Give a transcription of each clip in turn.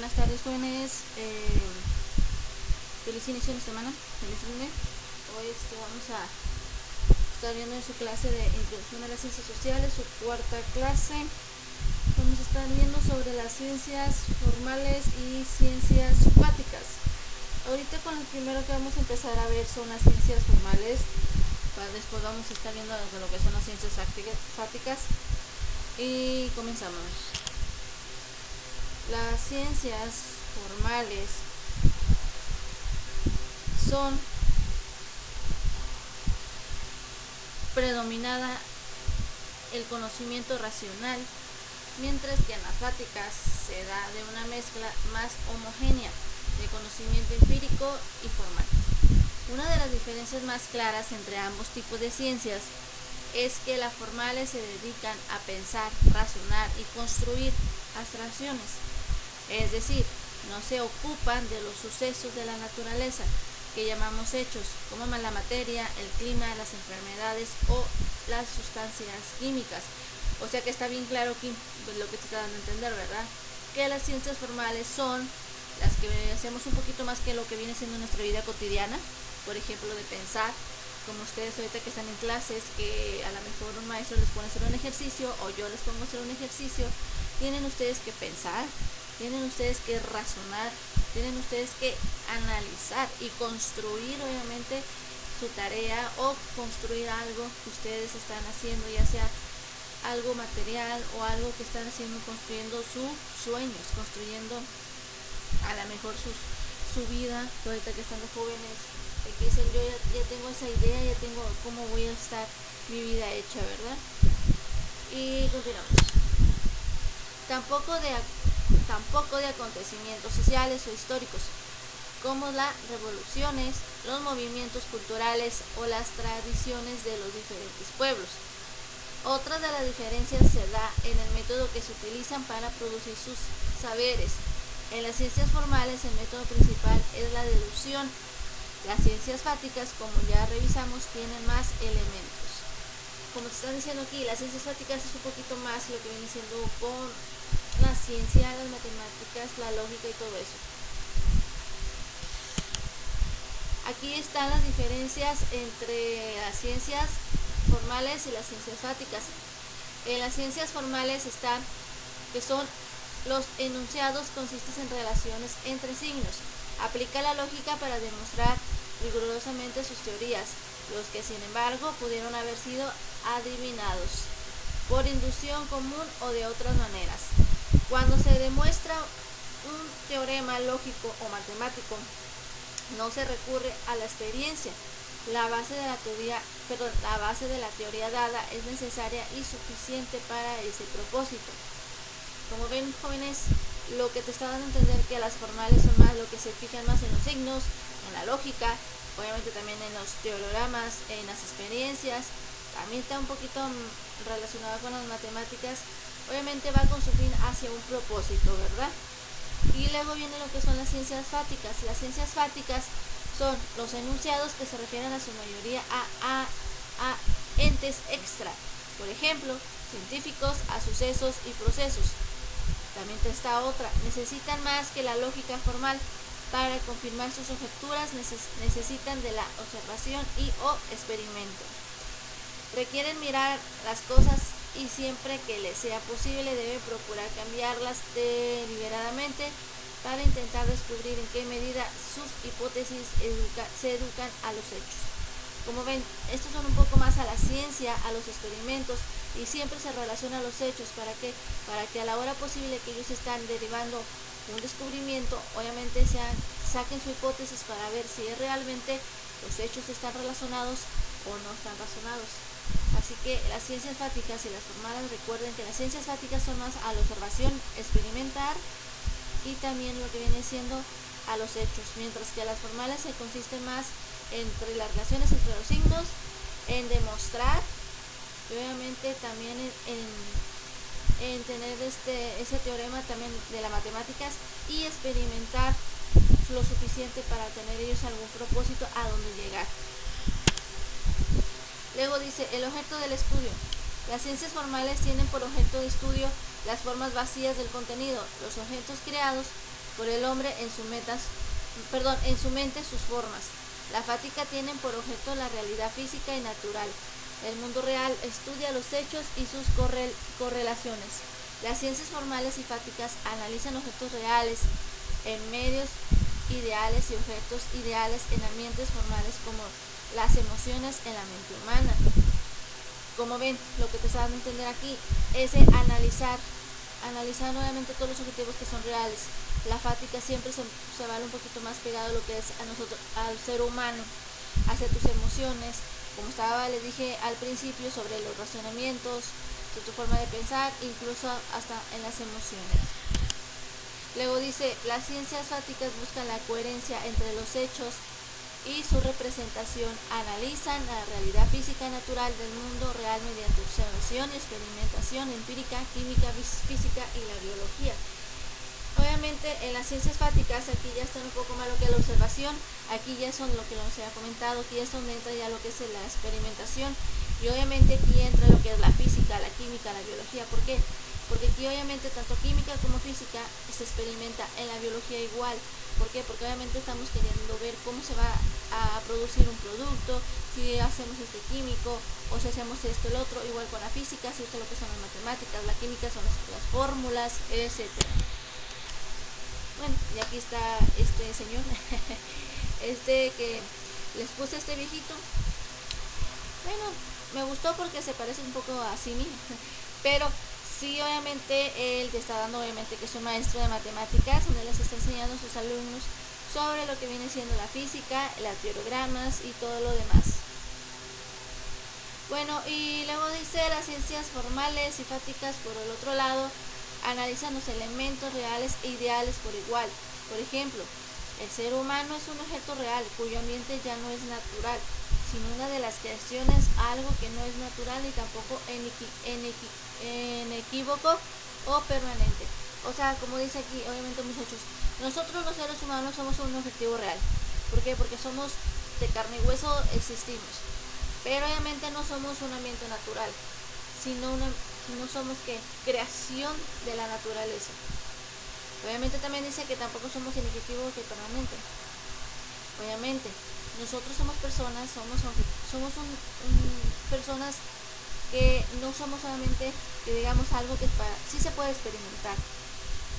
Buenas tardes, jóvenes. Feliz inicio de semana. Feliz lunes. Hoy vamos a estar viendo en su clase de Introducción a las Ciencias Sociales, su cuarta clase. Vamos a estar viendo sobre las ciencias formales y ciencias fáticas. Ahorita con el primero que vamos a empezar a ver son las ciencias formales. Después vamos a estar viendo lo que son las ciencias fáticas. Y comenzamos. Las ciencias formales son predominada el conocimiento racional, mientras que en las fáticas se da de una mezcla más homogénea de conocimiento empírico y formal. Una de las diferencias más claras entre ambos tipos de ciencias es que las formales se dedican a pensar, razonar y construir abstracciones, es decir, no se ocupan de los sucesos de la naturaleza que llamamos hechos, como la materia, el clima, las enfermedades o las sustancias químicas. O sea que está bien claro aquí lo que te está dando a entender, ¿verdad? Que las ciencias formales son las que hacemos un poquito más que lo que viene siendo nuestra vida cotidiana, por ejemplo, de pensar, como ustedes ahorita que están en clases, que a lo mejor un maestro les pone a hacer un ejercicio o yo les pongo a hacer un ejercicio, tienen ustedes que pensar, tienen ustedes que razonar, tienen ustedes que analizar y construir obviamente su tarea o construir algo que ustedes están haciendo, ya sea algo material o algo que están haciendo, construyendo sus sueños, construyendo a lo mejor su vida. Ahorita que están los jóvenes que dicen yo ya tengo esa idea, ya tengo cómo voy a estar mi vida hecha, ¿verdad? Y continuamos. Tampoco de acontecimientos sociales o históricos, como las revoluciones, los movimientos culturales o las tradiciones de los diferentes pueblos. Otra de las diferencias se da en el método que se utilizan para producir sus saberes. En las ciencias formales el método principal es la deducción. Las ciencias fáticas, como ya revisamos, tienen más elementos. Como te están diciendo aquí, las ciencias fáticas es un poquito más lo que viene siendo con la ciencia, las matemáticas, la lógica y todo eso. Aquí están las diferencias entre las ciencias formales y las ciencias fáticas. En las ciencias formales están, que son los enunciados, consisten en relaciones entre signos. Aplica la lógica para demostrar rigurosamente sus teorías, los que sin embargo pudieron haber sido adivinados por inducción común o de otras maneras. Cuando se demuestra un teorema lógico o matemático, no se recurre a la experiencia. La base de la teoría dada es necesaria y suficiente para ese propósito. Como ven, jóvenes, lo que te está dando a entender que las formales son más lo que se fijan más en los signos, en la lógica, obviamente también en los teoremas, en las experiencias, también está un poquito relacionado con las matemáticas, obviamente va con su fin hacia un propósito, ¿verdad? Y luego viene lo que son las ciencias fáticas. Las ciencias fáticas son los enunciados que se refieren a su mayoría a entes extra, por ejemplo, científicos, a sucesos y procesos. También está otra, necesitan más que la lógica formal. Para confirmar sus conjeturas necesitan de la observación y o experimento. Requieren mirar las cosas y siempre que les sea posible deben procurar cambiarlas deliberadamente para intentar descubrir en qué medida sus hipótesis se educan a los hechos. Como ven, estos son un poco más a la ciencia, a los experimentos, y siempre se relaciona a los hechos. ¿Para qué? Para que a la hora posible que ellos están derivando un descubrimiento, obviamente saquen su hipótesis para ver si realmente los hechos están relacionados o no están relacionados. Así que las ciencias fáticas y las formales, recuerden que las ciencias fáticas son más a la observación, experimentar y también lo que viene siendo a los hechos, mientras que las formales se consisten más entre las relaciones entre los signos, en demostrar y obviamente también en tener ese teorema también de las matemáticas y experimentar lo suficiente para tener ellos algún propósito a donde llegar. Luego dice el objeto del estudio. Las ciencias formales tienen por objeto de estudio las formas vacías del contenido. Los objetos creados por el hombre en su mente sus formas. La fática tiene por objeto la realidad física y natural. El mundo real estudia los hechos y sus correlaciones. Las ciencias formales y fáticas analizan objetos reales en medios ideales y objetos ideales en ambientes formales como las emociones en la mente humana. Como ven, lo que te está dando a entender aquí es analizar nuevamente todos los objetivos que son reales. La fática siempre se va un poquito más pegado a lo que es a nosotros, al ser humano, hacia tus emociones, como les dije al principio, sobre los razonamientos, sobre tu forma de pensar, incluso hasta en las emociones. Luego dice, las ciencias fáticas buscan la coherencia entre los hechos y su representación. Analizan la realidad física natural del mundo real mediante observación y experimentación empírica, química, física y la biología. Obviamente en las ciencias fáticas aquí ya está un poco más lo que es la observación, aquí ya son lo que nos ha comentado, aquí es donde entra ya lo que es la experimentación, y obviamente aquí entra lo que es la física, la química, la biología. ¿Por qué? Porque aquí obviamente tanto química como física se experimenta, en la biología igual. ¿Por qué? Porque obviamente estamos queriendo ver cómo se va a producir un producto, si hacemos este químico o si hacemos esto el otro, igual con la física, si esto es lo que son las matemáticas, la química son las fórmulas, etcétera. Bueno, y aquí está este señor, que les puse este viejito. Bueno, me gustó porque se parece un poco a Simi, pero sí, obviamente él te está dando, obviamente, que es un maestro de matemáticas, donde les está enseñando a sus alumnos sobre lo que viene siendo la física, las teoremas y todo lo demás. Bueno, y luego dice, las ciencias formales y fáticas, por el otro lado, analizan los elementos reales e ideales por igual. Por ejemplo, el ser humano es un objeto real cuyo ambiente ya no es natural, sino una de las creaciones, algo que no es natural ni tampoco inequívoco o permanente. O sea, como dice aquí, obviamente, muchachos, nosotros los seres humanos somos un objetivo real. ¿Por qué? Porque somos de carne y hueso, existimos, pero obviamente no somos un ambiente natural, sino somos creación de la naturaleza. Obviamente también dice que tampoco somos inequívocos y permanente. Obviamente nosotros somos personas, personas que no somos solamente, que digamos, algo que sí se puede experimentar,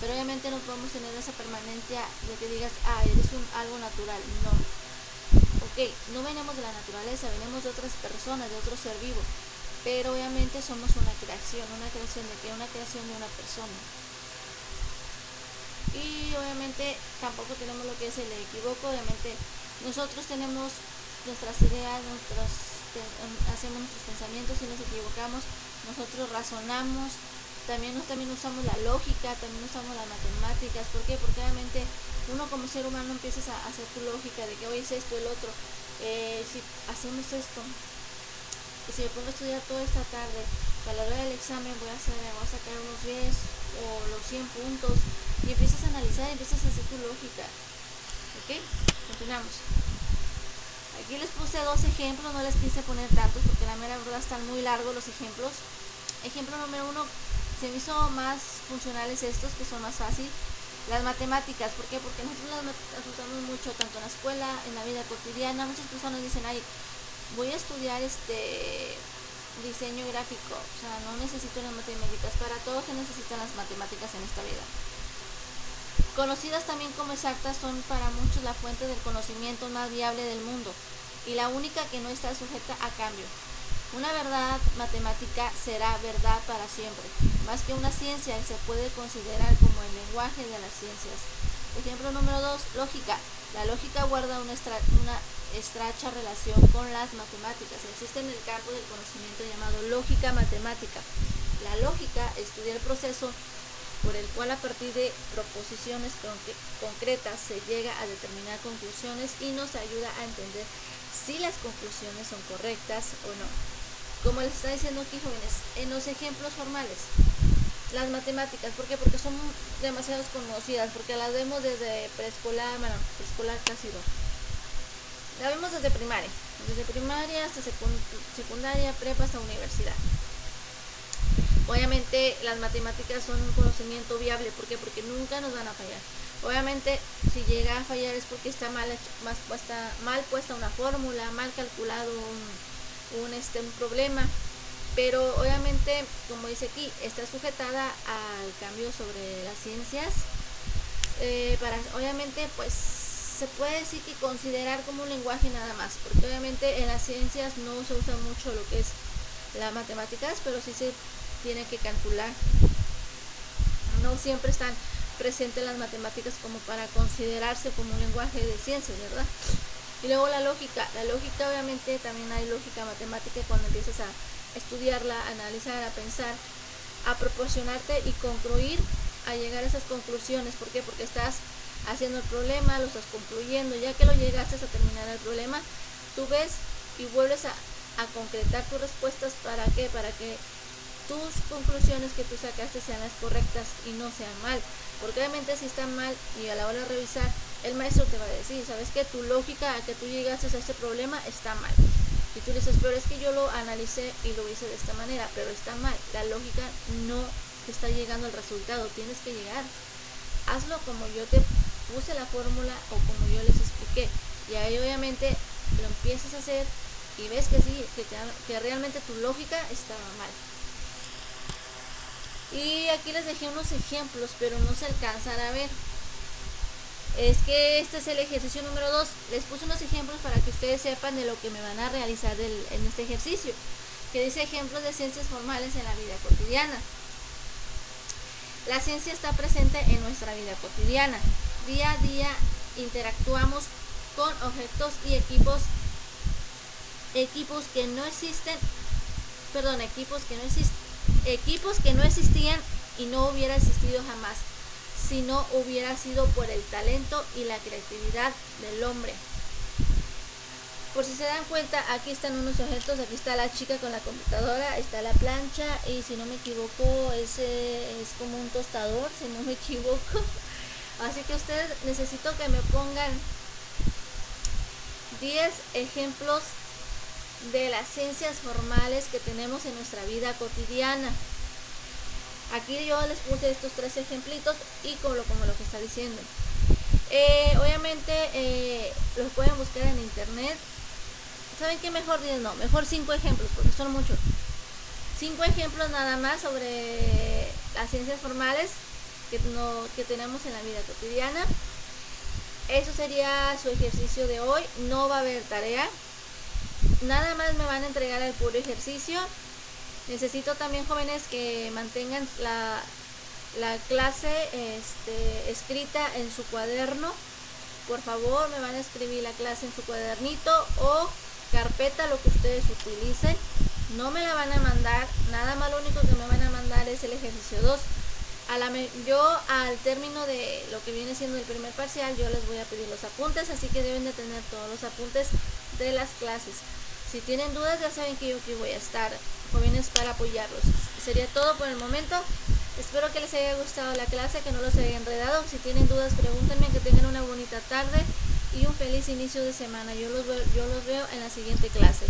pero obviamente no podemos tener esa permanencia de que digas, eres algo natural. No, no venimos de la naturaleza, venimos de otras personas, de otro ser vivo, pero obviamente somos una creación de una persona. Y obviamente tampoco tenemos lo que es el equivoco. Obviamente nosotros tenemos nuestras ideas, hacemos nuestros pensamientos y nos equivocamos, nosotros razonamos, también usamos la lógica, también usamos las matemáticas. ¿Por qué? Porque obviamente uno como ser humano empiezas a hacer tu lógica de que hoy es esto, el otro, si hacemos esto, si me pongo a estudiar toda esta tarde, a la hora del examen voy a sacar unos 10 o los 100 puntos, y empiezas a analizar, empiezas a hacer tu lógica. ¿Ok? Continuamos. Aquí les puse 2 ejemplos, no les quise poner tantos porque la mera verdad están muy largos los ejemplos. Ejemplo número 1, se me hizo más funcionales estos, que son más fáciles. Las matemáticas. ¿Por qué? Porque nosotros las usamos mucho, tanto en la escuela, en la vida cotidiana. Muchas personas dicen, voy a estudiar diseño gráfico, o sea, no necesito las matemáticas. Para todos se necesitan las matemáticas en esta vida. Conocidas también como exactas, son para muchos la fuente del conocimiento más viable del mundo y la única que no está sujeta a cambio. Una verdad matemática será verdad para siempre. Más que una ciencia, se puede considerar como el lenguaje de las ciencias. Ejemplo número 2, lógica. La lógica guarda una estrecha relación con las matemáticas. Existe en el campo del conocimiento llamado lógica matemática. La lógica estudia el proceso por el cual a partir de proposiciones concretas se llega a determinar conclusiones y nos ayuda a entender si las conclusiones son correctas o no. Como les está diciendo aquí, jóvenes, en los ejemplos formales, las matemáticas, ¿por qué? Porque son demasiado conocidas, porque las vemos desde preescolar, preescolar casi 2. La vemos desde primaria hasta secundaria, prepa, hasta universidad. Obviamente las matemáticas son un conocimiento viable. ¿Por qué? Porque nunca nos van a fallar. Obviamente si llega a fallar es porque está mal puesta una fórmula, mal calculado un problema. Pero obviamente, como dice aquí, está sujetada al cambio sobre las ciencias. Obviamente pues se puede decir que considerar como un lenguaje nada más, porque obviamente en las ciencias no se usa mucho lo que es las matemáticas, pero sí se tiene que calcular. No siempre están presentes las matemáticas como para considerarse como un lenguaje de ciencias, ¿verdad? Y luego la lógica obviamente también hay lógica matemática cuando empiezas a estudiarla, a analizar, a pensar, a proporcionarte y concluir, a llegar a esas conclusiones. ¿Por qué? Porque estás haciendo el problema, lo estás concluyendo, ya que lo llegaste a terminar el problema, tú ves y vuelves a concretar tus respuestas. ¿Para qué? Para que tus conclusiones que tú sacaste sean las correctas y no sean mal, porque obviamente si están mal y a la hora de revisar el maestro te va a decir, sabes que tu lógica a que tú llegaste a este problema está mal, y tú dices, pero es que yo lo analicé y lo hice de esta manera, pero está mal, la lógica no te está llegando al resultado, tienes que llegar, hazlo como yo te puse la fórmula o como yo les expliqué, y ahí obviamente lo empiezas a hacer y ves que sí, que realmente tu lógica estaba mal. Y aquí les dejé unos ejemplos, pero no se alcanzan a ver. Es que este es el ejercicio número 2. Les puse unos ejemplos para que ustedes sepan de lo que me van a realizar en este ejercicio, que dice ejemplos de ciencias formales en la vida cotidiana. La ciencia está presente en nuestra vida cotidiana. Día a día interactuamos con objetos y equipos que no existían y no hubiera existido jamás si no hubiera sido por el talento y la creatividad del hombre. Por si se dan cuenta, aquí están unos objetos, aquí está la chica con la computadora, está la plancha y si no me equivoco ese es como un tostador, si no me equivoco. Así que ustedes necesito que me pongan 10 ejemplos de las ciencias formales que tenemos en nuestra vida cotidiana. Aquí yo les puse estos 3 ejemplitos y como lo que está diciendo. Obviamente los pueden buscar en internet. ¿Saben qué? Mejor 10 no, mejor 5 ejemplos porque son muchos. 5 ejemplos nada más sobre las ciencias formales que tenemos en la vida cotidiana. Eso sería su ejercicio de hoy. No va a haber tarea. Nada más me van a entregar el puro ejercicio. Necesito también, jóvenes, que mantengan la clase escrita en su cuaderno. Por favor, me van a escribir la clase en su cuadernito o carpeta, lo que ustedes utilicen. No me la van a mandar, nada más lo único que me van a mandar es el ejercicio 2. Yo al término de lo que viene siendo el primer parcial, yo les voy a pedir los apuntes, así que deben de tener todos los apuntes de las clases. Si tienen dudas, ya saben que yo aquí voy a estar, jóvenes, para apoyarlos. Sería todo por el momento. Espero que les haya gustado la clase, que no los haya enredado. Si tienen dudas, pregúntenme, que tengan una bonita tarde y un feliz inicio de semana. Yo los veo en la siguiente clase.